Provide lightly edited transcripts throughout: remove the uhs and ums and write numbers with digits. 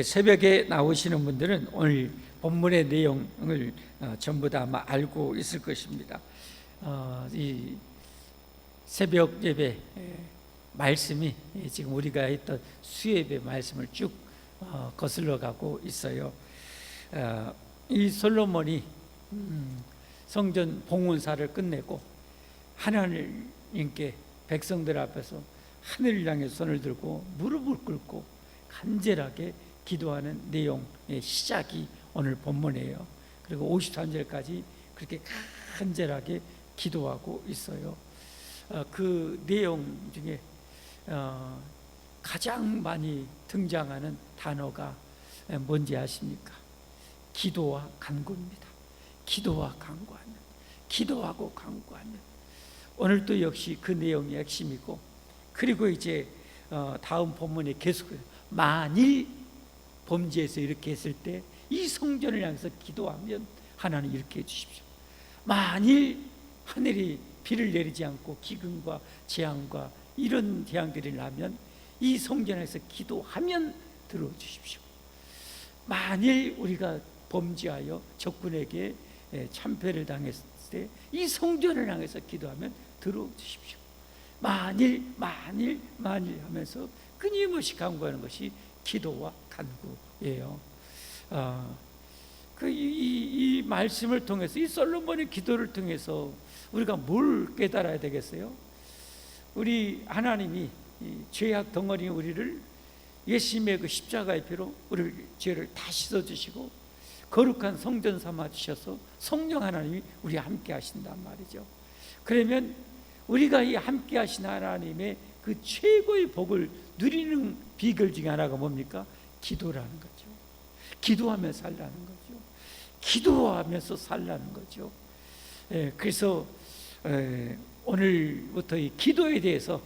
새벽에 나오시는 분들은 오늘 본문의 내용을 전부 다 아마 알고 있을 것입니다. 이 새벽 예배 말씀이 지금 우리가 했던 수예배 말씀을 쭉 거슬러 가고 있어요. 이 솔로몬이 성전 봉헌사를 끝내고 하나님께 백성들 앞에서 하늘을 향해 손을 들고 무릎을 꿇고 간절하게 기도하는 내용의 시작이 오늘 본문이에요. 그리고 53절까지 그렇게 간절하게 기도하고 있어요. 그 내용 중에 가장 많이 등장하는 단어가 뭔지 아십니까? 기도와 간구입니다. 기도와 간구하면, 기도하고 간구하면. 오늘도 역시 그 내용이 핵심이고, 그리고 이제 다음 본문에 계속 만일 범죄에서 이렇게 했을 때 이 성전을 향해서 기도하면 하나님 이렇게 해주십시오. 만일 하늘이 비를 내리지 않고 기근과 재앙과 이런 재앙들이 나면 이 성전에서 기도하면 들어 주십시오. 만일 우리가 범죄하여 적군에게 참패를 당했을 때 이 성전을 향해서 기도하면 들어 주십시오. 만일 하면서 끊임없이 간구하는 것이 기도와 간구예요. 이 말씀을 통해서, 이 솔로몬의 기도를 통해서 우리가 뭘 깨달아야 되겠어요? 우리 하나님이 죄악 덩어리 우리를 예수님의 그 십자가의 피로 우리 죄를 다 씻어주시고 거룩한 성전 삼아 주셔서 성령 하나님이 우리와 함께 하신단 말이죠. 그러면 우리가 이 함께 하신 하나님의 그 최고의 복을 누리는 비결 중에 하나가 뭡니까? 기도라는 거죠. 기도하며 살라는 거죠. 기도하면서 살라는 거죠. 그래서 오늘부터 이 기도에 대해서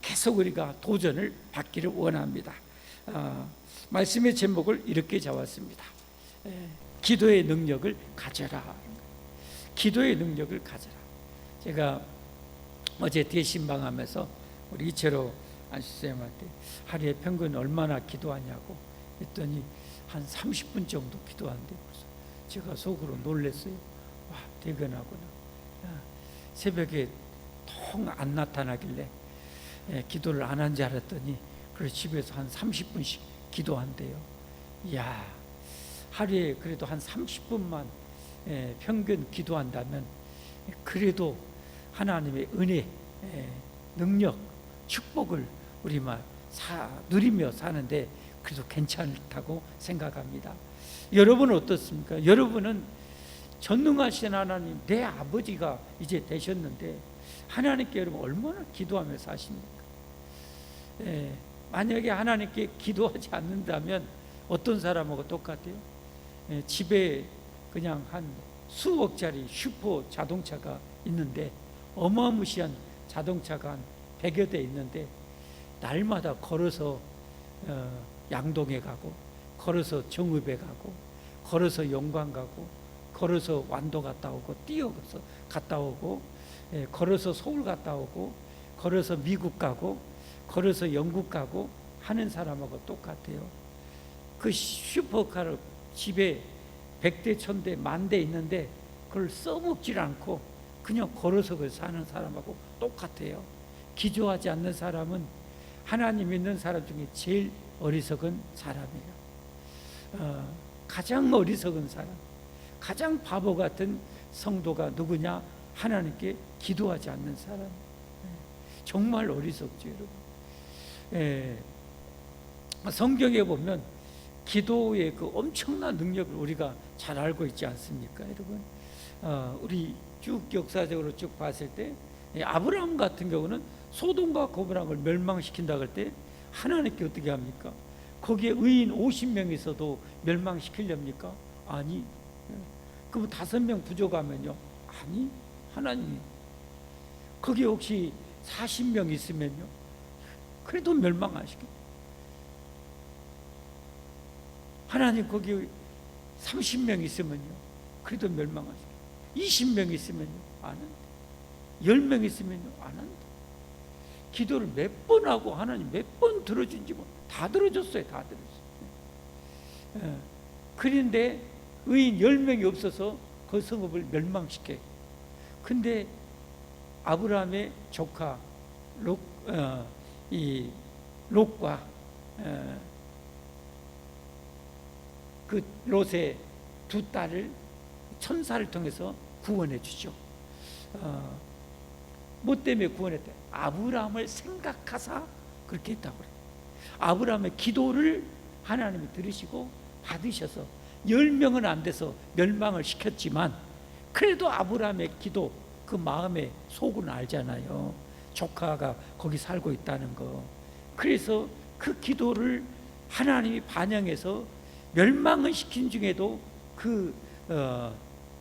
계속 우리가 도전을 받기를 원합니다. 말씀의 제목을 이렇게 잡았습니다. 기도의 능력을 가져라. 기도의 능력을 가져라. 제가 어제 대신방하면서 우리 이철호 안수쌤한테 하루에 평균 얼마나 기도하냐고 했더니 한 30분 정도 기도한대. 제가 속으로 놀랐어요. 와, 대견하구나. 새벽에 통 안 나타나길래 기도를 안 한 줄 알았더니 그래서 집에서 한 30분씩 기도한대요. 이야, 하루에 그래도 한 30분만 평균 기도한다면 그래도 하나님의 은혜, 능력, 축복을 우리만 누리며 사는데 그래도 괜찮다고 생각합니다. 여러분은 어떻습니까? 여러분은 전능하신 하나님, 내 아버지가 이제 되셨는데 하나님께 여러분 얼마나 기도하며 사십니까? 만약에 하나님께 기도하지 않는다면 어떤 사람하고 똑같아요? 집에 그냥 한 수억짜리 슈퍼 자동차가 있는데 어마무시한 자동차가 한 100여 대 있는데 날마다 걸어서 양동에 가고, 걸어서 정읍에 가고, 걸어서 영광 가고, 걸어서 완도 갔다 오고, 뛰어서 갔다 오고, 걸어서 서울 갔다 오고, 걸어서 미국 가고, 걸어서 영국 가고 하는 사람하고 똑같아요. 그 슈퍼카를 집에 100대, 1000대, 10,000대 있는데 그걸 써먹질 않고 그냥 걸어서 사는 사람하고 똑같아요. 기도하지 않는 사람은 하나님 믿는 사람 중에 제일 어리석은 사람이에요. 가장 어리석은 사람, 가장 바보 같은 성도가 누구냐? 하나님께 기도하지 않는 사람. 정말 어리석죠, 여러분. 성경에 보면 기도의 그 엄청난 능력을 우리가 잘 알고 있지 않습니까, 여러분? 우리 쭉 역사적으로 쭉 봤을 때 아브라함 같은 경우는 소돔과 고모라를 멸망시킨다 할 때 하나님께 어떻게 합니까? 거기에 의인 50명 있어도 멸망시키렵니까? 아니. 그럼 5명 부족하면요? 아니. 하나님이. 거기에 혹시 40명 있으면요? 그래도 멸망 안 시켜. 하나님 거기 30명 있으면요? 그래도 멸망 안 시켜. 20명 있으면요? 안 한다. 10명 있으면요? 안 한다. 기도를 몇 번 하고 하나님 몇 번 들어준지 뭐 다 들어줬어요. 다 들어줬어요. 그런데 의인 10명이 없어서 그 성읍을 멸망시켜요. 근데 아브라함의 조카 롯과 그 롯의 두 딸을 천사를 통해서 구원해 주죠. 뭐 때문에 구원했대? 아브라함을 생각하사 그렇게 했다고 그래요. 아브라함의 기도를 하나님이 들으시고 받으셔서 10명은 안 돼서 멸망을 시켰지만 그래도 아브라함의 기도, 그 마음의 속은 알잖아요. 조카가 거기 살고 있다는 거. 그래서 그 기도를 하나님이 반영해서 멸망을 시킨 중에도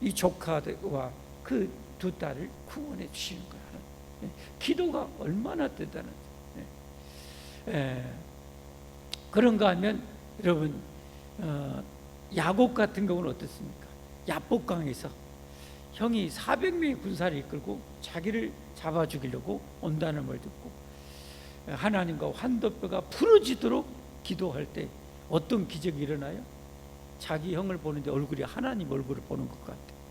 이 조카와 그 두 딸을 구원해 주시는 거예요. 기도가 얼마나 대단한지. 그런가 하면 여러분, 야곱 같은 경우는 어떻습니까? 야복강에서 형이 400명의 군사를 이끌고 자기를 잡아 죽이려고 온다는 말 듣고 하나님과 환도뼈가 부러지도록 기도할 때 어떤 기적이 일어나요? 자기 형을 보는데 얼굴이 하나님 얼굴을 보는 것 같아요.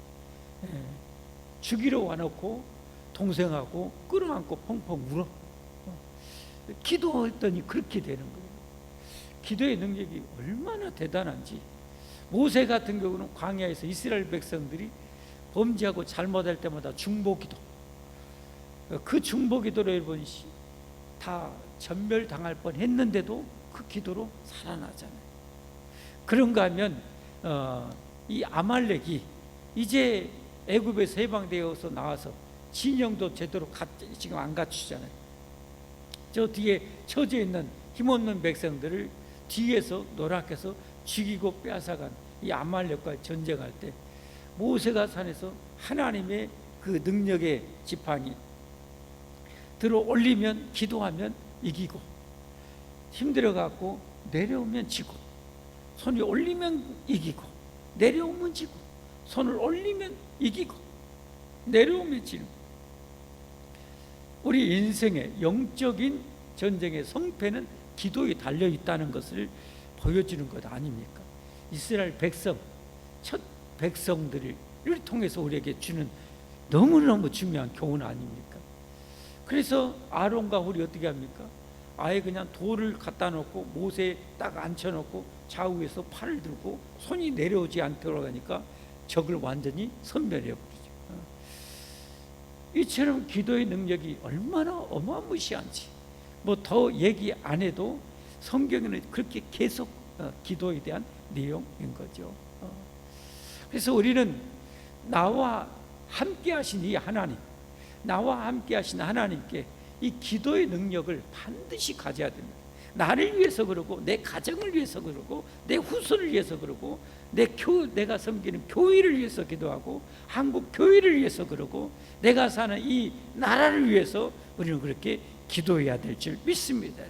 죽이러 와놓고 동생하고 끌어안고 펑펑 울어. 기도했더니 그렇게 되는 거예요. 기도의 능력이 얼마나 대단한지. 모세 같은 경우는 광야에서 이스라엘 백성들이 범죄하고 잘못할 때마다 중보기도, 그 중보기도로 여러분 다 전멸당할 뻔했는데도 그 기도로 살아나잖아요. 그런가 하면 이 아말렉이 이제 애굽에서 해방되어서 나와서 진영도 제대로 지금 안 갖추잖아요. 저 뒤에 처져 있는 힘없는 백성들을 뒤에서 노략해서 죽이고 빼앗아간 이 아말렉과 전쟁할 때 모세가 산에서 하나님의 그 능력의 지팡이 들어 올리면, 기도하면 이기고, 힘들어갖고 내려오면 지고, 손이 올리면 이기고, 내려오면 지고, 손을 올리면 이기고, 내려오면 지는. 우리 인생의 영적인 전쟁의 성패는 기도에 달려 있다는 것을 보여주는 것 아닙니까? 이스라엘 백성, 첫 백성들을 통해서 우리에게 주는 너무너무 중요한 교훈 아닙니까? 그래서 아론과 홀이 어떻게 합니까? 아예 그냥 돌을 갖다 놓고 모세에 딱 앉혀놓고 좌우에서 팔을 들고 손이 내려오지 않도록 하니까 적을 완전히 섬멸해버리죠. 이처럼 기도의 능력이 얼마나 어마무시한지 뭐 더 얘기 안 해도 성경에는 그렇게 계속 기도에 대한 내용인 거죠. 그래서 우리는 나와 함께 하신 이 하나님, 나와 함께 하신 하나님께 이 기도의 능력을 반드시 가져야 됩니다. 나를 위해서 그러고, 내 가정을 위해서 그러고, 내 후손을 위해서 그러고, 내가 섬기는 교회를 위해서 기도하고, 한국 교회를 위해서 그러고, 내가 사는 이 나라를 위해서 우리는 그렇게 기도해야 될 줄 믿습니다.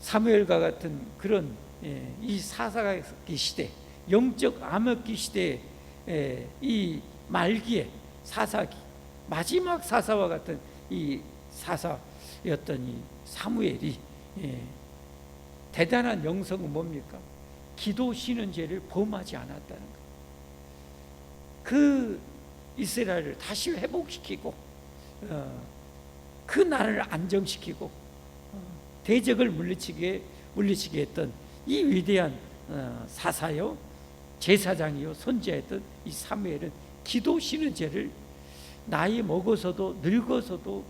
사무엘과 같은 그런 이 사사기 시대, 영적 암흑기 시대의 이 말기에 사사기, 마지막 사사와 같은 이 사사였던 이 사무엘이 대단한 영성은 뭡니까? 기도 쉬는 죄를 범하지 않았다는 거예요. 그 이스라엘을 다시 회복시키고 그 나라를 안정시키고 대적을 물리치게 했던 이 위대한 사사요, 제사장이요, 선지자였던 이 사무엘은 기도 쉬는 죄를 나이 먹어서도, 늙어서도,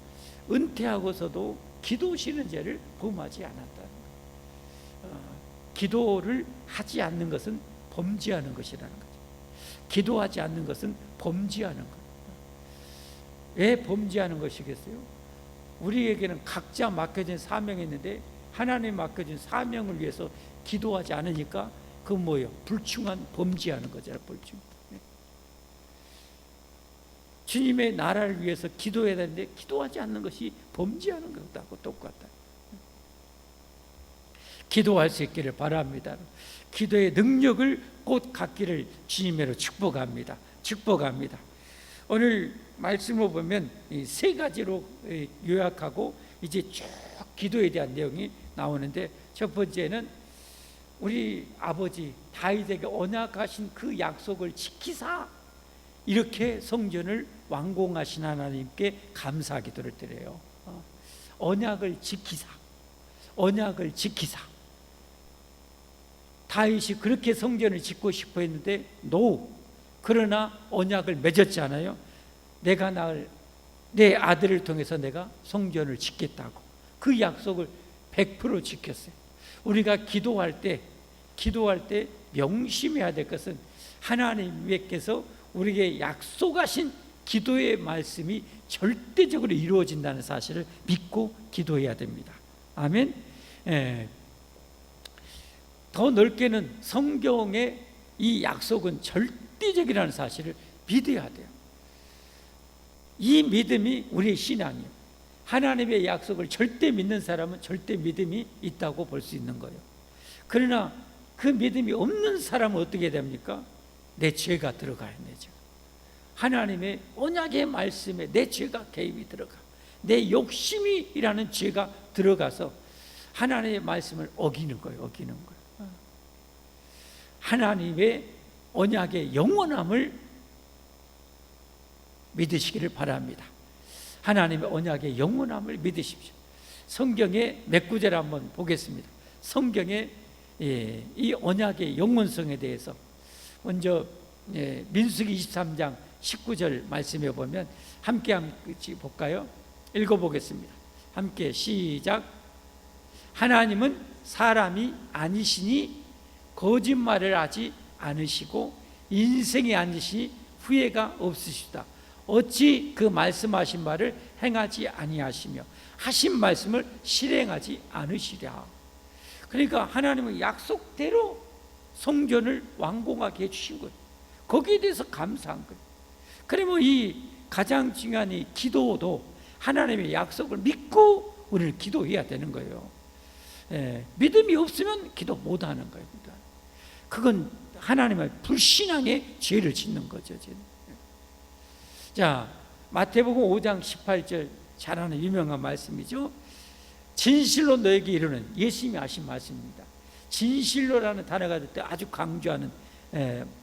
은퇴하고서도 기도 쉬는 죄를 범하지 않았다는 거예요. 기도를 하지 않는 것은 범죄하는 것이라는 거죠. 기도하지 않는 것은 범죄하는 거예요. 왜 범죄하는 것이겠어요? 우리에게는 각자 맡겨진 사명이 있는데 하나님 맡겨진 사명을 위해서 기도하지 않으니까 그건 뭐예요? 불충한 범죄하는 거잖아요. 불충. 주님의 나라를 위해서 기도해야 되는데 기도하지 않는 것이 범죄하는 것하고 똑같다. 기도할 수 있기를 바랍니다. 기도의 능력을 곧 갖기를 주님으로 축복합니다. 축복합니다. 오늘 말씀을 보면 이 세 가지로 요약하고 이제 쭉 기도에 대한 내용이 나오는데, 첫 번째는 우리 아버지 다윗에게 언약하신 그 약속을 지키사 이렇게 성전을 완공하신 하나님께 감사 기도를 드려요. 언약을 지키사, 언약을 지키사. 다윗이 그렇게 성전을 짓고 싶어 했는데 그러나 언약을 맺었잖아요. 내가 낳을 내 아들을 통해서 내가 성전을 짓겠다고 그 약속을 100% 지켰어요. 우리가 기도할 때 명심해야 될 것은 하나님께서 우리에게 약속하신 기도의 말씀이 절대적으로 이루어진다는 사실을 믿고 기도해야 됩니다. 아멘. 더 넓게는 성경의 이 약속은 절대적이라는 사실을 믿어야 돼요. 이 믿음이 우리의 신앙이에요. 하나님의 약속을 절대 믿는 사람은 절대 믿음이 있다고 볼 수 있는 거예요. 그러나 그 믿음이 없는 사람은 어떻게 됩니까? 내 죄가 들어가요. 내 죄가. 하나님의 언약의 말씀에 내 죄가 개입이 들어가, 내 욕심이라는 죄가 들어가서 하나님의 말씀을 어기는 거예요. 어기는 거예요. 하나님의 언약의 영원함을 믿으시기를 바랍니다. 하나님의 언약의 영원함을 믿으십시오. 성경의 몇 구절 한번 보겠습니다. 성경의 이 언약의 영원성에 대해서 먼저 민수기 23장 19절 말씀해 보면 함께 볼까요? 읽어보겠습니다. 함께 시작. 하나님은 사람이 아니시니 거짓말을 하지 않으시고 인생이 아니시니 후회가 없으시다. 어찌 그 말씀하신 말을 행하지 아니하시며 하신 말씀을 실행하지 않으시랴. 그러니까 하나님은 약속대로 성전을 완공하게 해주신 거예요. 거기에 대해서 감사한 거예요. 그러면 이 가장 중요한 이 기도도 하나님의 약속을 믿고 우리를 기도해야 되는 거예요. 믿음이 없으면 기도 못하는 거예요. 그건 하나님의 불신앙의 죄를 짓는 거죠. 자, 마태복음 5장 18절 잘 아는 유명한 말씀이죠. 진실로 너에게 이르는, 예수님이 하신 말씀입니다. 진실로라는 단어가 될 때 아주 강조하는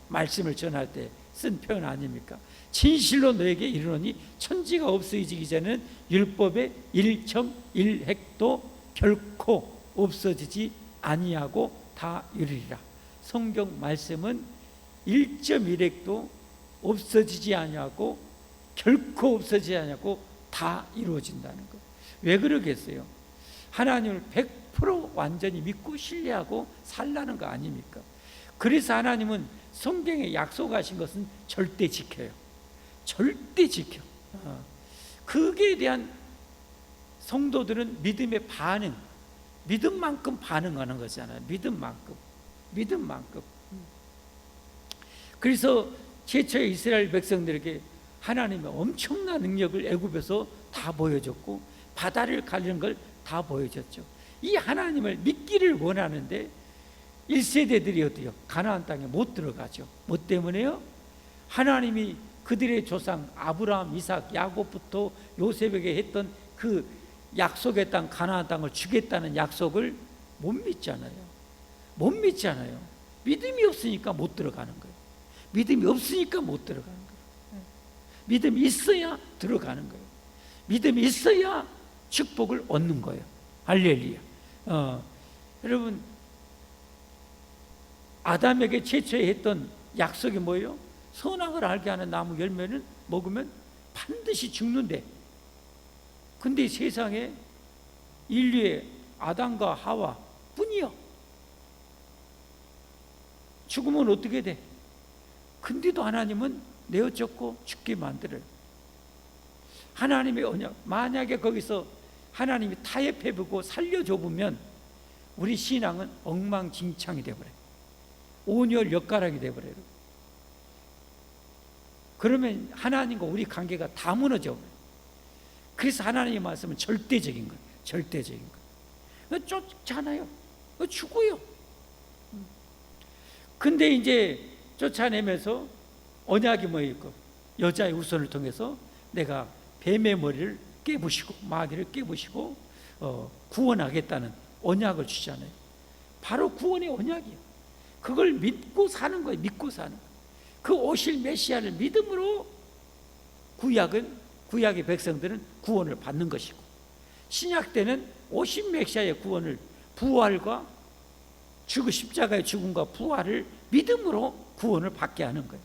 말씀을 전할 때 쓴 표현 아닙니까? 진실로 너에게 이르노니 천지가 없어지기 전에는 율법의 1.1획도 결코 없어지지 아니하고 다 이루리라. 성경 말씀은 1.1획도 없어지지 아니하고 결코 없어지지 아니하고 다 이루어진다는 것. 왜 그러겠어요? 하나님을 100% 완전히 믿고 신뢰하고 살라는 거 아닙니까? 그래서 하나님은 성경에 약속하신 것은 절대 지켜요. 절대 지켜. 그에 대한 성도들은 믿음의 반응, 믿음만큼 반응하는 거잖아요. 믿음만큼. 그래서 최초의 이스라엘 백성들에게 하나님의 엄청난 능력을 애굽에서 다 보여줬고 바다를 가르는 걸 다 보여줬죠. 이 하나님을 믿기를 원하는데 1세대들이 어때요? 가나안 땅에 못 들어가죠. 뭐 때문에요? 하나님이 그들의 조상 아브라함, 이삭, 야곱부터 요셉에게 했던 그 약속의 땅 가나안 땅을 주겠다는 약속을 못 믿잖아요. 믿음이 없으니까 못 들어가는 거예요. 믿음이 없으니까 못 들어가는 거예요. 믿음이 있어야 들어가는 거예요. 믿음이 있어야 축복을 얻는 거예요. 할렐루야. 여러분, 아담에게 최초에 했던 약속이 뭐예요? 선악을 알게 하는 나무 열매는 먹으면 반드시 죽는데, 근데 세상에 인류의 아담과 하와 뿐이요. 죽으면 어떻게 돼? 근데도 하나님은 내어쫓고 죽게 만들어요. 하나님의 언약, 만약에 거기서 하나님이 타협해보고 살려줘보면 우리 신앙은 엉망진창이 되어버려요. 온열역가락이 되어버려요. 그러면 하나님과 우리 관계가 다 무너져 버려요. 그래서 하나님의 말씀은 절대적인 거예요. 절대적인 거예요. 쫓잖아요. 죽어요. 근데 이제 쫓아내면서 언약이 뭐였고, 여자의 후손을 통해서 내가 뱀의 머리를 깨부시고 마귀를 깨부시고 구원하겠다는 언약을 주잖아요. 바로 구원의 언약이에요. 그걸 믿고 사는 거예요. 믿고 사는 거예요. 그 오실 메시아를 믿음으로 구약의 백성들은 구원을 받는 것이고, 신약 때는 오신 메시아의 구원을, 부활과 십자가의 죽음과 부활을 믿음으로 구원을 받게 하는 거예요.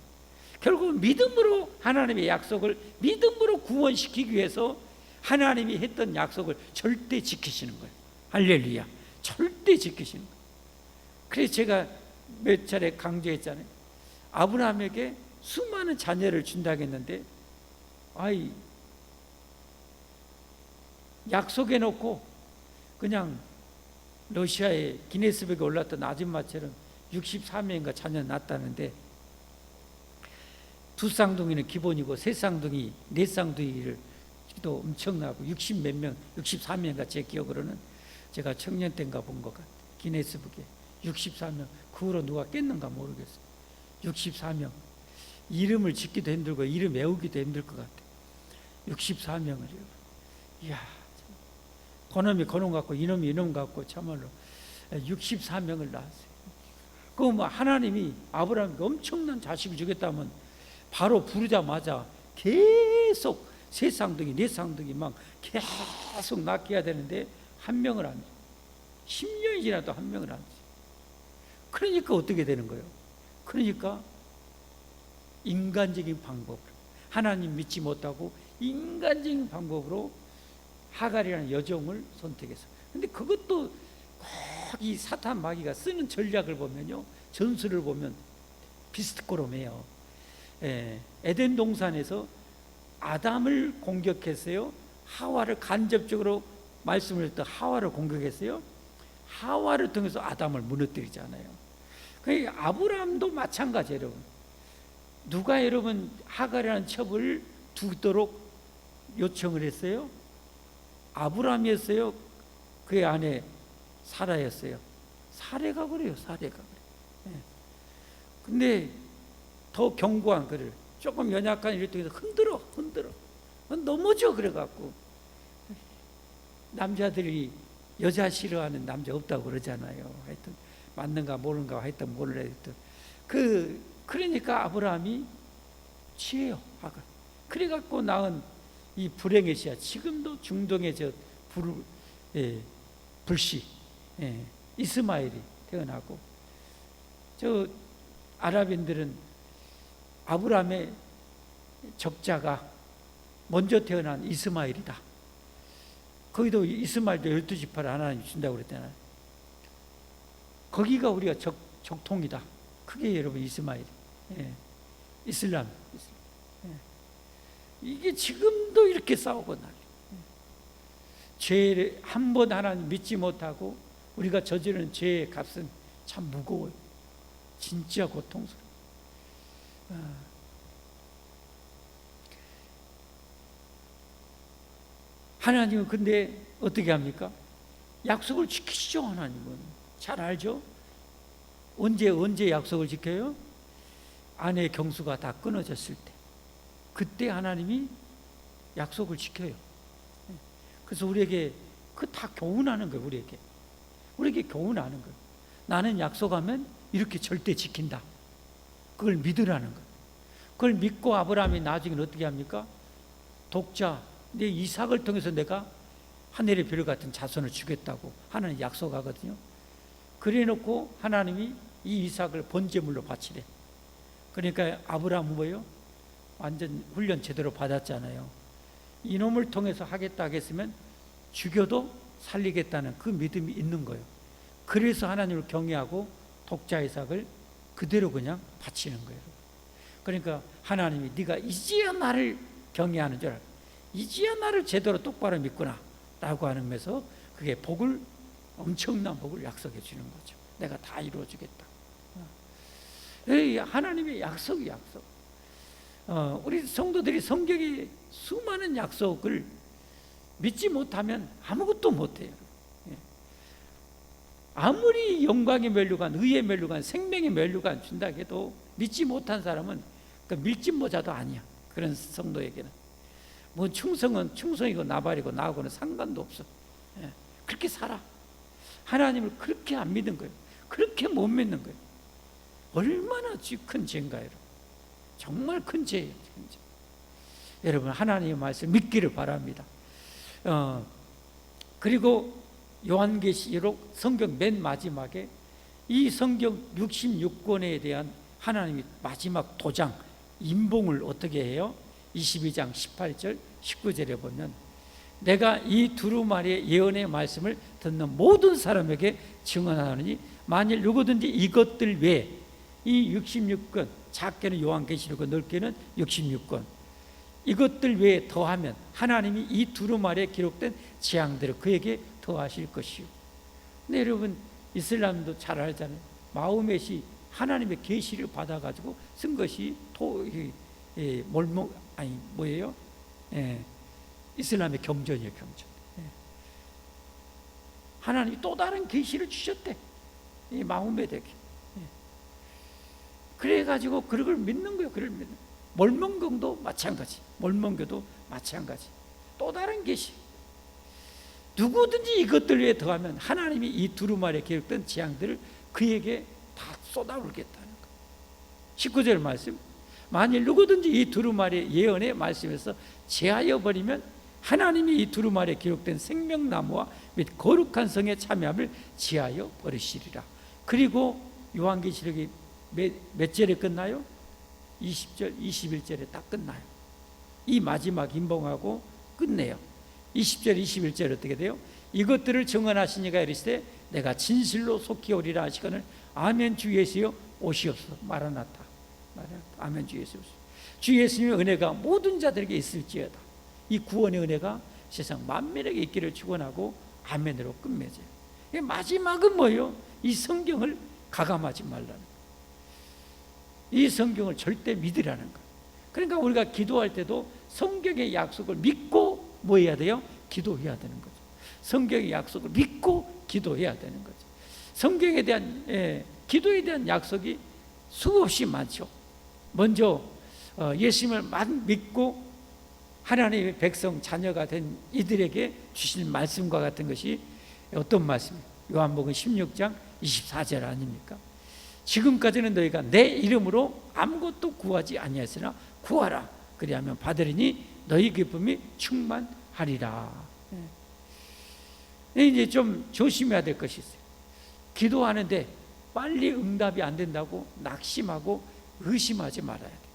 결국은 믿음으로 하나님의 약속을 믿음으로 구원시키기 위해서 하나님이 했던 약속을 절대 지키시는 거예요. 할렐루야. 절대 지키시는 거예요. 그래서 제가 몇 차례 강조했잖아요. 아브라함에게 수많은 자녀를 준다고 했는데, 약속해 놓고 그냥 러시아의 기네스북에 올랐던 아줌마처럼 64명인가 자녀 낳았다는데, 두 쌍둥이는 기본이고 세 쌍둥이, 네 쌍둥이를 또 엄청나고 60몇 명, 64명인가 제 기억으로는, 제가 청년 때인가 본 것 같아요. 기네스북에 64명. 그 후로 누가 깼는가 모르겠어요. 64명. 이름을 짓기도 힘들고 이름 외우기도 힘들 것 같아요. 64명을. 이야, 그놈이 그놈 같고 이놈이 이놈 같고 참말로 64명을 낳았어요. 그 하나님이 아브라함에게 엄청난 자식을 주겠다면 바로 부르자마자 계속 세 쌍둥이, 네 쌍둥이 막 계속 낳게 해야 되는데 한 명을 안 줘. 10년이 지나도 한 명을 안 줘. 그러니까 어떻게 되는 거예요? 그러니까 인간적인 방법, 하나님 믿지 못하고 인간적인 방법으로 하갈이라는 여종을 선택했어. 근데 그것도 꼭 이 사탄 마귀가 쓰는 전략을 보면요, 전술을 보면 비슷꼬름해요. 에덴 동산에서 아담을 공격했어요. 하와를 간접적으로 말씀을 했던 하와를 공격했어요. 하와를 통해서 아담을 무너뜨리잖아요. 그러니까 아브라함도 마찬가지예요, 여러분. 누가 여러분 하갈이라는 첩을 두도록 요청을 했어요? 아브라함이었어요? 그의 아내 사라였어요? 사례가 그래요, 사례가 그래. 근데 더 견고한 그를 조금 연약한 이를 통해서 흔들어 넘어져. 그래갖고 남자들이 여자 싫어하는 남자 없다고 그러잖아요. 하여튼 맞는가 모르는가, 하여튼 몰라. 그러니까 아브라함이 취해요, 하갈. 그래갖고 낳은 이 불행의 씨야. 지금도 중동의 불씨, 이스마엘이 태어나고, 저 아랍인들은 아브라함의 적자가 먼저 태어난 이스마엘이다. 거기도 이스마엘도 12지파를 하나님 준다고 그랬잖아요. 거기가 우리가 적통이다. 그게 여러분 이스마엘, 이슬람. 이게 지금도 이렇게 싸우고 난리. 죄를 한 번 하나님 믿지 못하고 우리가 저지르는 죄의 값은 참 무거워요. 진짜 고통스러워. 하나님은 근데 어떻게 합니까? 약속을 지키시죠. 하나님은 잘 알죠. 언제 약속을 지켜요? 아내의 경수가 다 끊어졌을 때, 그때 하나님이 약속을 지켜요. 그래서 우리에게 그 다 교훈하는 거예요. 우리에게 교훈하는 거예요. 나는 약속하면 이렇게 절대 지킨다. 그걸 믿으라는 거예요. 그걸 믿고 아브라함이 나중에 어떻게 합니까? 독자 내 이삭을 통해서 내가 하늘의 별 같은 자손을 주겠다고 하나님 약속하거든요. 그래놓고 하나님이 이 이삭을 번제물로 바치래. 그러니까 아브라함은 뭐예요? 완전 훈련 제대로 받았잖아요. 이놈을 통해서 하겠다 하겠으면 죽여도 살리겠다는 그 믿음이 있는 거예요. 그래서 하나님을 경외하고 독자 이삭을 그대로 그냥 바치는 거예요. 그러니까 하나님이 네가 이제야 나를 경외하는 줄 알아, 이제야 나를 제대로 똑바로 믿구나 라고 하면서 그게 복을, 엄청난 복을 약속해 주는 거죠. 내가 다 이루어 주겠다. 하나님의 약속이 약속. 우리 성도들이 성경의 수많은 약속을 믿지 못하면 아무것도 못해요. 아무리 영광의 멸류관, 의의 멸류관, 생명의 멸류관 준다 해도 믿지 못한 사람은 그 밀짚모자도 아니야. 그런 성도에게는 뭐 충성은 충성이고 나발이고 나하고는 상관도 없어. 그렇게 살아. 하나님을 그렇게 안 믿는 거예요. 그렇게 못 믿는 거예요. 얼마나 큰 죄인가요, 여러분. 정말 큰 죄예요. 큰 죄. 여러분, 하나님의 말씀 믿기를 바랍니다. 그리고 요한계시록 성경 맨 마지막에 이 성경 66권에 대한 하나님의 마지막 도장, 임봉을 어떻게 해요? 22장 18절 19절에 보면 내가 이 두루마리의 예언의 말씀을 듣는 모든 사람에게 증언하노니 만일 누구든지 이것들 외에 이 66권, 작게는 요한계시록과 넓게는 66권, 이것들 외에 더하면 하나님이 이 두루마리에 기록된 재앙들을 그에게 더하실 것이요. 근데 여러분, 이슬람도 잘 알잖아요. 마호멧이 하나님의 계시를 받아가지고 쓴 것이 뭐예요? 이슬람의 경전이에요, 경전. 하나님이 또 다른 계시를 주셨대, 이 마호멧에게. 그래가지고 그걸 믿는 거예요. 그걸 믿는. 몰몬교도 마찬가지. 몰몬교도 마찬가지. 또 다른 계시. 누구든지 이것들 위에 더하면 하나님이 이 두루마리에 기록된 재앙들을 그에게 다 쏟아부겠다는 거예요. 19절 말씀. 만일 누구든지 이 두루마리의 예언의 말씀에서 제하여 버리면 하나님이 이 두루마리에 기록된 생명나무와 및 거룩한 성에 참여함을 제하여 버리시리라. 그리고 요한계시록이 몇 절에 끝나요? 20절, 21절에 딱 끝나요. 이 마지막 임봉하고 끝내요. 20절, 21절 어떻게 돼요? 이것들을 증언하시니가 이르시되 내가 진실로 속히 오리라 하시거늘 아멘 주 예수여 오시옵소서. 마라나타. 아멘 주 예수. 주 예수님의 은혜가 모든 자들에게 있을지어다. 이 구원의 은혜가 세상 만민에게 있기를 축원하고 아멘으로 끝맺어요. 마지막은 뭐예요? 이 성경을 가감하지 말라는 거예요. 이 성경을 절대 믿으라는 거예요. 그러니까 우리가 기도할 때도 성경의 약속을 믿고 뭐 해야 돼요? 기도해야 되는 거죠. 성경의 약속을 믿고 기도해야 되는 거죠. 성경에 대한 기도에 대한 약속이 수없이 많죠. 먼저 예수님을 믿고 하나님의 백성 자녀가 된 이들에게 주신 말씀과 같은 것이 어떤 말씀이에요? 요한복음 16장 24절 아닙니까? 지금까지는 너희가 내 이름으로 아무것도 구하지 아니하였으나 구하라 그리하면 받으리니 너희 기쁨이 충만하리라. 이제 좀 조심해야 될 것이 있어요. 기도하는데 빨리 응답이 안 된다고 낙심하고 의심하지 말아야 돼요.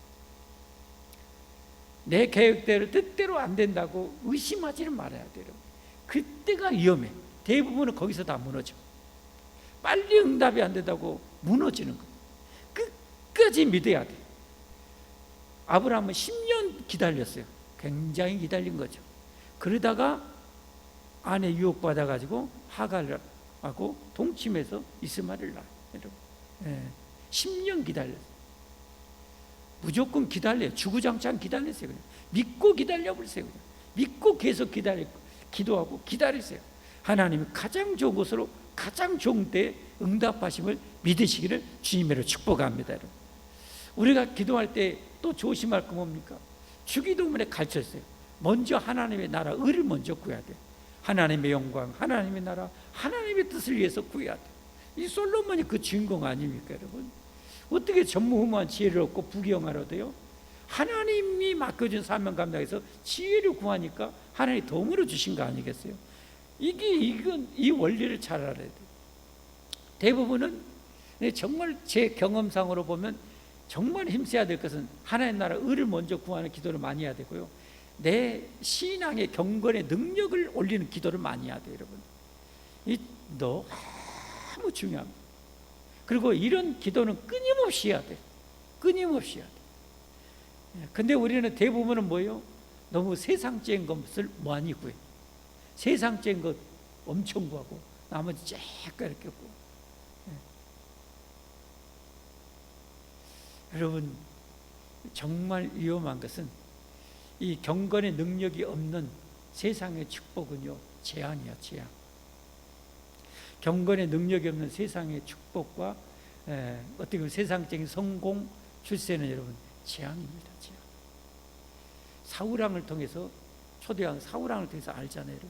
내 계획대로 뜻대로 안 된다고 의심하지는 말아야 돼요. 그때가 위험해. 대부분은 거기서 다 무너져. 빨리 응답이 안 된다고 무너지는 거예요. 끝까지 믿어야 돼. 아브라함은 10년 기다렸어요. 굉장히 기다린 거죠. 그러다가 아내 유혹받아가지고 하갈하고 동침해서 이스마엘을 낳아요. 여러분, 10년 기다렸어요. 무조건 기다려요. 주구장창 기다리세요. 그냥. 믿고 기다려보세요. 그냥. 믿고 계속 기도하고 기다리세요. 하나님이 가장 좋은 것으로 가장 좋은 때에 응답하심을 믿으시기를 주님으로 축복합니다. 여러분. 우리가 기도할 때 또 조심할 거 뭡니까? 주기도문에 가르쳤어요. 먼저 하나님의 나라 의를 먼저 구해야 돼요. 하나님의 영광, 하나님의 나라, 하나님의 뜻을 위해서 구해야 돼요. 이 솔로몬이 그 주인공 아닙니까, 여러분? 어떻게 전무후무한 지혜를 얻고 부귀영화를 얻어요? 하나님이 맡겨준 사명 감당해서 지혜를 구하니까 하나님이 덤으로 주신 거 아니겠어요? 이 원리를 잘 알아야 돼요. 대부분은 정말 제 경험상으로 보면 정말 힘써야 될 것은 하나님 나라 의를 먼저 구하는 기도를 많이 해야 되고요. 내 신앙의 경건의 능력을 올리는 기도를 많이 해야 돼요, 여러분. 이 너무 중요합니다. 그리고 이런 기도는 끊임없이 해야 돼. 끊임없이 해야 돼. 근데 우리는 대부분은 뭐예요? 너무 세상적인 것을 많이 구해. 세상적인 것 엄청 구하고 나머지 쬐까 이렇게 구하고. 여러분, 정말 위험한 것은 이 경건의 능력이 없는 세상의 축복은요, 재앙이야, 재앙. 경건의 능력이 없는 세상의 축복과 어떻게 보면 세상적인 성공, 출세는 여러분 재앙입니다. 재앙. 사울왕을 통해서 초대왕 사울왕을 통해서 알잖아요, 여러분.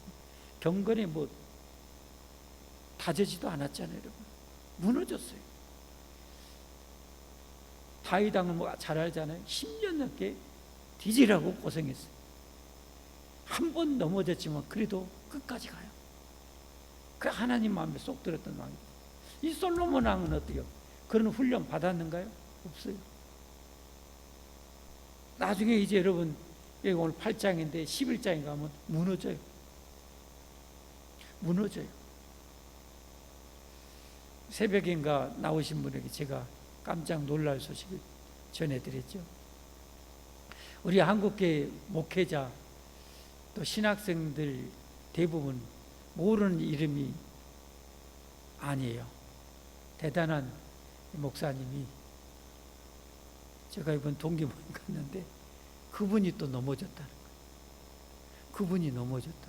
경건에 뭐 다져지도 않았잖아요, 여러분. 무너졌어요. 다윗 왕은 뭐 잘 알잖아요. 10년 넘게 뒤지라고 고생했어요. 한 번 넘어졌지만 그래도 끝까지 가요. 그 하나님 마음에 쏙 들었던 왕이에요. 이 솔로몬 왕은 어때요? 그런 훈련 받았는가요? 없어요. 나중에 이제 여러분 여기 오늘 8장인데 11장에 가면 무너져요. 무너져요. 새벽인가 나오신 분에게 제가 깜짝 놀랄 소식을 전해드렸죠. 우리 한국계 목회자 또 신학생들 대부분 모르는 이름이 아니에요. 대단한 목사님이, 제가 이번 동기모임 갔는데 그분이 또 넘어졌다는 거예요. 그분이 넘어졌다.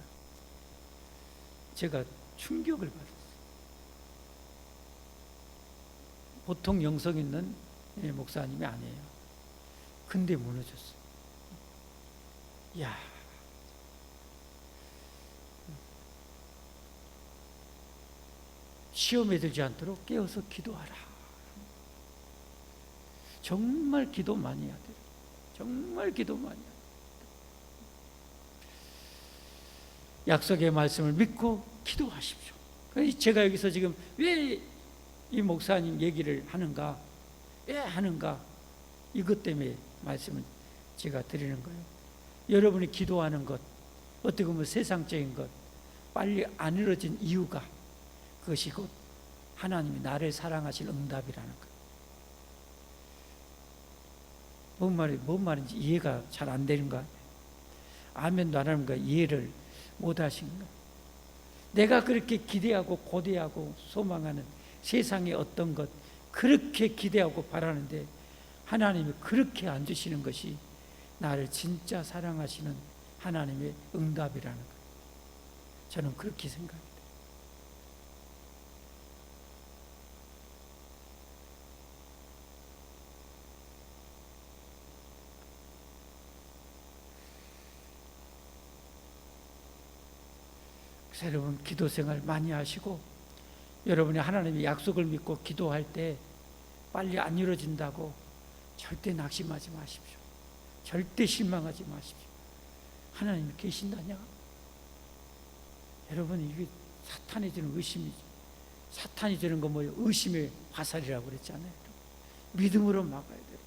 제가 충격을 받았어요. 보통 영성 있는 목사님이 아니에요. 근데 무너졌어요. 이야. 시험에 들지 않도록 깨어서 기도하라. 정말 기도 많이 해야 돼요. 정말 기도 많이 해야 돼요. 약속의 말씀을 믿고 기도하십시오. 제가 여기서 지금 왜 이 목사님 얘기를 하는가, 왜 하는가, 이것 때문에 말씀을 제가 드리는 거예요. 여러분이 기도하는 것, 어떻게 보면 세상적인 것, 빨리 안 이루어진 이유가 그것이 곧 하나님이 나를 사랑하실 응답이라는 거예요. 뭔 말인지 이해가 잘 안 되는가? 아멘도 안 하는 거 이해를 못 하신가? 내가 그렇게 기대하고 고대하고 소망하는 세상의 어떤 것, 그렇게 기대하고 바라는데 하나님이 그렇게 안 주시는 것이 나를 진짜 사랑하시는 하나님의 응답이라는 거예요. 저는 그렇게 생각합니다. 그래서 여러분 기도 생활 많이 하시고, 여러분이 하나님의 약속을 믿고 기도할 때 빨리 안 이루어진다고 절대 낙심하지 마십시오. 절대 실망하지 마십시오. 하나님이 계신다냐? 여러분, 이게 사탄이 주는 의심이죠. 사탄이 주는 거 뭐예요? 의심의 화살이라고 그랬잖아요. 믿음으로 막아야 돼요.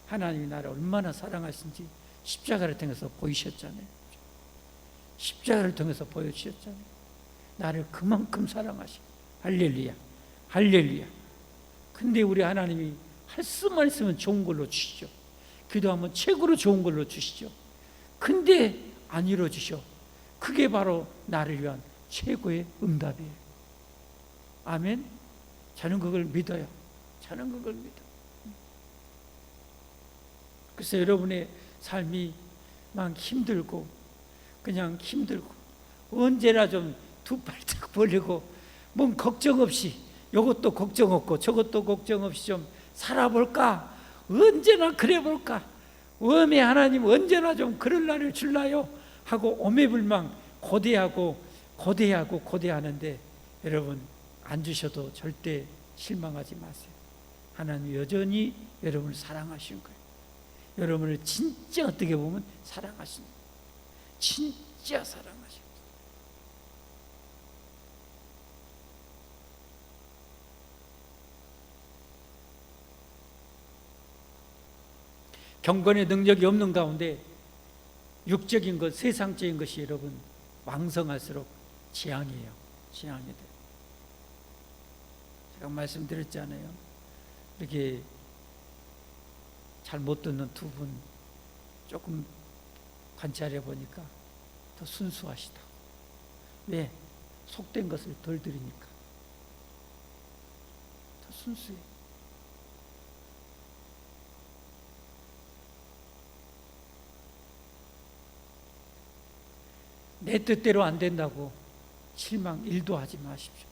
하나님이 나를 얼마나 사랑하신지 십자가를 통해서 보이셨잖아요. 십자가를 통해서 보여주셨잖아요. 나를 그만큼 사랑하시고. 할렐루야, 할렐루야. 근데 우리 하나님이 할 수만 있으면 좋은 걸로 주시죠. 기도하면 최고로 좋은 걸로 주시죠. 근데 안 이루어지셔. 그게 바로 나를 위한 최고의 응답이에요. 아멘. 저는 그걸 믿어요. 저는 그걸 믿어요. 그래서 여러분의 삶이 막 힘들고 그냥 힘들고 언제나 좀 두 발짝 벌리고 뭔 걱정 없이, 이것도 걱정 없고 저것도 걱정 없이 좀 살아볼까? 언제나 그래 볼까? 웜의 하나님 언제나 좀 그럴 날을 줄라요? 하고 오매불망 고대하는데 여러분 안 주셔도 절대 실망하지 마세요. 하나님 여전히 여러분을 사랑하시는 거예요. 여러분을 진짜 어떻게 보면 사랑하시는 거예요. 진짜 사랑하시는 거예요. 경건의 능력이 없는 가운데 육적인 것, 세상적인 것이 여러분 왕성할수록 재앙이에요. 재앙이 돼요. 제가 말씀드렸잖아요. 이렇게 잘 못 듣는 두 분 조금 관찰해 보니까 더 순수하시다. 왜? 속된 것을 덜 들으니까 더 순수해요. 내 뜻대로 안 된다고 실망 1도 하지 마십시오.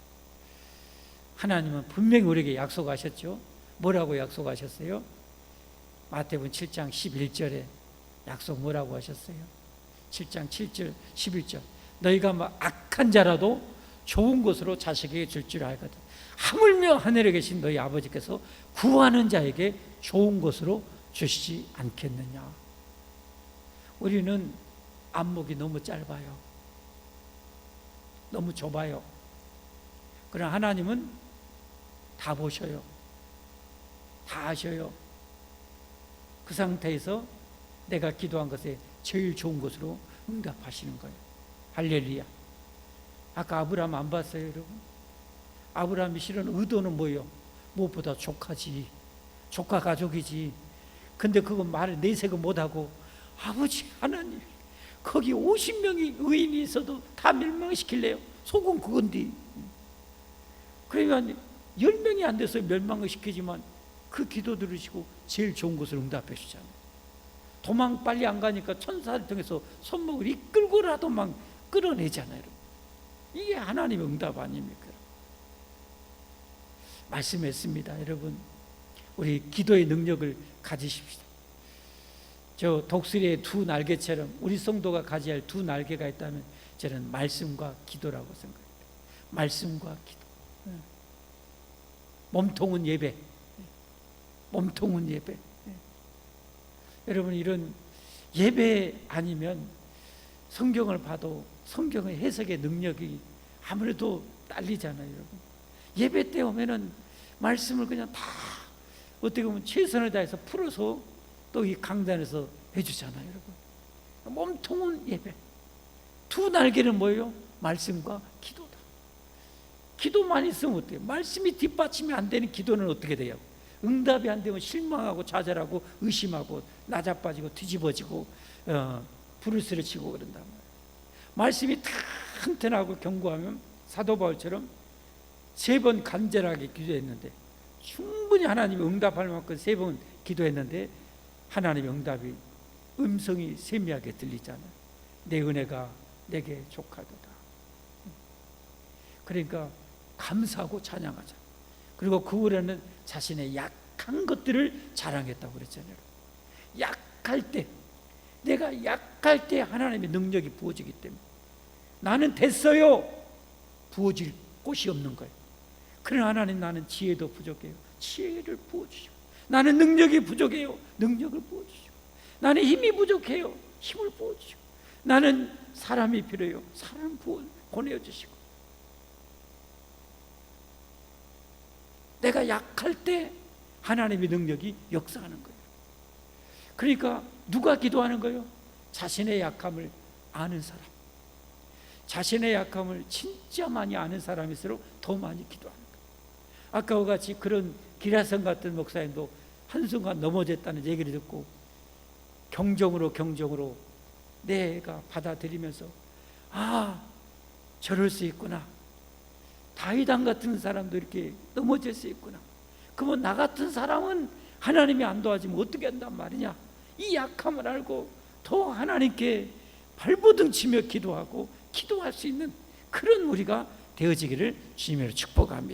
하나님은 분명히 우리에게 약속하셨죠. 뭐라고 약속하셨어요? 마태복음 7장 11절에 약속 뭐라고 하셨어요? 7장 7절 11절 너희가 막 악한 자라도 좋은 것으로 자식에게 줄 줄 알거든. 하물며 하늘에 계신 너희 아버지께서 구하는 자에게 좋은 것으로 주시지 않겠느냐. 우리는 안목이 너무 짧아요. 너무 좁아요. 그러나 하나님은 다 보셔요. 다 아셔요. 그 상태에서 내가 기도한 것에 제일 좋은 것으로 응답하시는 거예요. 할렐루야. 아까 아브라함 안 봤어요, 여러분? 아브라함이 실은 의도는 뭐예요? 무엇보다 조카지. 조카 가족이지. 근데 그거 말을 내색을 못하고, 아버지 하나님, 거기 50명이 의인이 있어도 다 멸망시킬래요? 속은 그건데. 그러면 10명이 안 돼서 멸망을 시키지만 그 기도 들으시고 제일 좋은 것을 응답해 주잖아요. 도망 빨리 안 가니까 천사를 통해서 손목을 이끌고라도 막 끌어내잖아요. 이게 하나님의 응답 아닙니까? 말씀했습니다. 여러분, 우리 기도의 능력을 가지십시다. 저 독수리의 두 날개처럼 우리 성도가 가져야 할 두 날개가 있다면 저는 말씀과 기도라고 생각합니다. 말씀과 기도. 몸통은 예배. 몸통은 예배. 여러분, 이런 예배 아니면 성경을 봐도 성경의 해석의 능력이 아무래도 딸리잖아요, 여러분. 예배 때 오면은 말씀을 그냥 다 어떻게 보면 최선을 다해서 풀어서 또 이 강단에서 해주잖아요, 여러분. 몸통은 예배. 두 날개는 뭐예요? 말씀과 기도다. 기도만 있으면 어때요? 말씀이 뒷받침이 안 되는 기도는 어떻게 돼요? 응답이 안 되면 실망하고 좌절하고 의심하고 나자빠지고 뒤집어지고 부르스러치고 그런단 말이에요. 말씀이 튼튼하고 견고하면 사도 바울처럼 3번 간절하게 기도했는데 충분히 하나님이 응답할 만큼 3번 기도했는데 하나님의 응답이 음성이 세미하게 들리잖아요. 내 은혜가 내게 족하도다. 그러니까 감사하고 찬양하자. 그리고 그 후에는 자신의 약한 것들을 자랑했다고 그랬잖아요. 약할 때, 내가 약할 때 하나님의 능력이 부어지기 때문에 나는 됐어요. 부어질 곳이 없는 거예요. 그러나 하나님, 나는 지혜도 부족해요. 지혜를 부어주시고, 나는 능력이 부족해요. 능력을 부어주시고, 나는 힘이 부족해요. 힘을 부어주시고, 나는 사람이 필요해요. 사람 보내주시고, 내가 약할 때 하나님의 능력이 역사하는 거예요. 그러니까 누가 기도하는 거예요? 자신의 약함을 아는 사람. 자신의 약함을 진짜 많이 아는 사람일수록 더 많이 기도하는 거예요. 아까와 같이 그런 기라성 같은 목사님도 한순간 넘어졌다는 얘기를 듣고 경정으로 내가 받아들이면서, 아, 저럴 수 있구나. 다윗왕 같은 사람도 이렇게 넘어질 수 있구나. 그러면 나 같은 사람은 하나님이 안 도와주면 어떻게 한단 말이냐. 이 약함을 알고 더 하나님께 발버둥 치며 기도하고 기도할 수 있는 그런 우리가 되어지기를 주님으로 축복합니다.